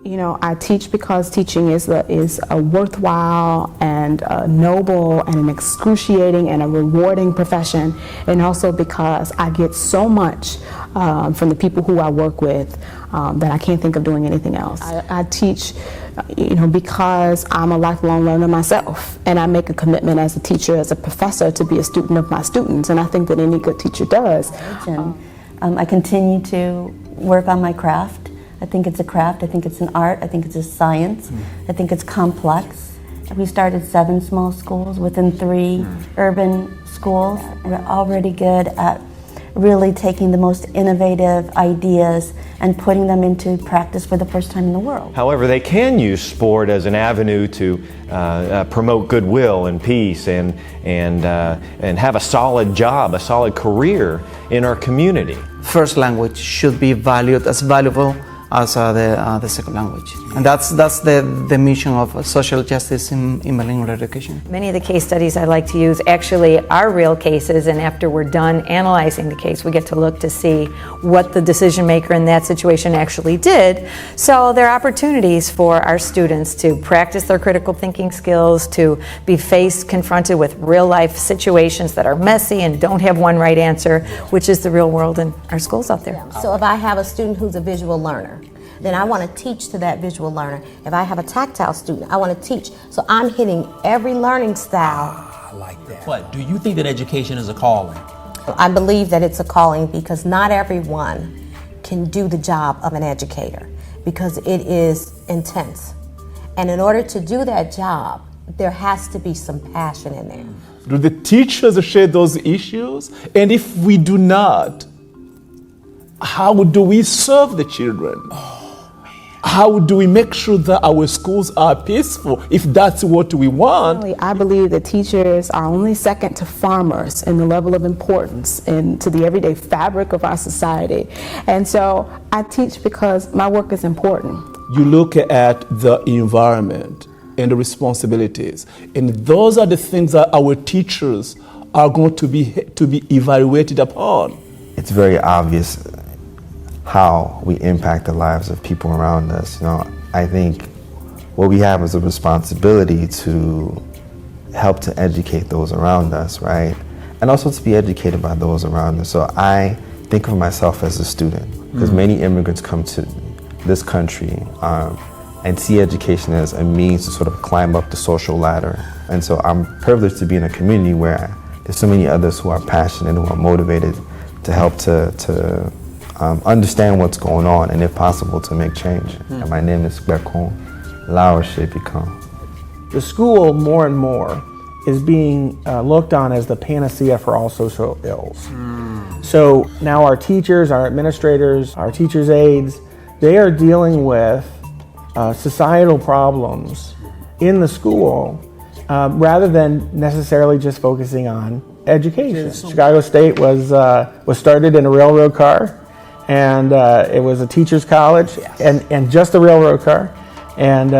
You know, I teach because teaching is a worthwhile and a noble and an excruciating and a rewarding profession, and also because I get so much from the people who I work with that I can't think of doing anything else. I teach, you know, because I'm a lifelong learner myself, and I make a commitment as a teacher, as a professor, to be a student of my students, and I think that any good teacher does. I continue to work on my craft. I think it's a craft, I think it's an art, I think it's a science, I think it's complex. We started 7 small schools within 3 urban schools. We're already good at really taking the most innovative ideas and putting them into practice for the first time in the world. However, they can use sport as an avenue to promote goodwill and peace and have a solid job, a solid career in our community. First language should be valued as valuable as the second language. And that's the mission of social justice in bilingual education. Many of the case studies I like to use actually are real cases, and after we're done analyzing the case, we get to look to see what the decision maker in that situation actually did. So there are opportunities for our students to practice their critical thinking skills, to be confronted with real life situations that are messy and don't have one right answer, which is the real world in our schools out there. So if I have a student who's a visual learner, then I want to teach to that visual learner. If I have a tactile student, I want to teach. So I'm hitting every learning style. I like that. But do you think that education is a calling? I believe that it's a calling because not everyone can do the job of an educator because it is intense. And in order to do that job, there has to be some passion in there. Do the teachers share those issues? And if we do not, how do we serve the children? How do we make sure that our schools are peaceful if that's what we want? I believe that teachers are only second to farmers in the level of importance and to the everyday fabric of our society. And so I teach because my work is important. You look at the environment and the responsibilities, and those are the things that our teachers are going to be evaluated upon. It's very obvious how we impact the lives of people around us. You know, I think what we have is a responsibility to help to educate those around us, right? And also to be educated by those around us. So I think of myself as a student, because many immigrants come to this country and see education as a means to sort of climb up the social ladder. And so I'm privileged to be in a community where there's so many others who are passionate, who are motivated to help to understand what's going on, and if possible, to make change. And my name is Bekon Lawa Shepikon. The school, more and more, is being looked on as the panacea for all social ills. So now our teachers, our administrators, our teachers' aides, they are dealing with societal problems in the school rather than necessarily just focusing on education. Chicago State was started in a railroad car, and it was a teacher's college, and just a railroad car, and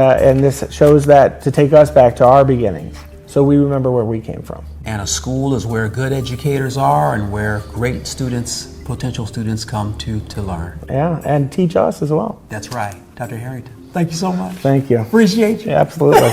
this shows that to take us back to our beginnings, so we remember where we came from. And a school is where good educators are and where great students, potential students, come to learn. Yeah, and teach us as well. That's right. Dr. Harrington, thank you so much. Thank you. Appreciate you. Yeah, absolutely.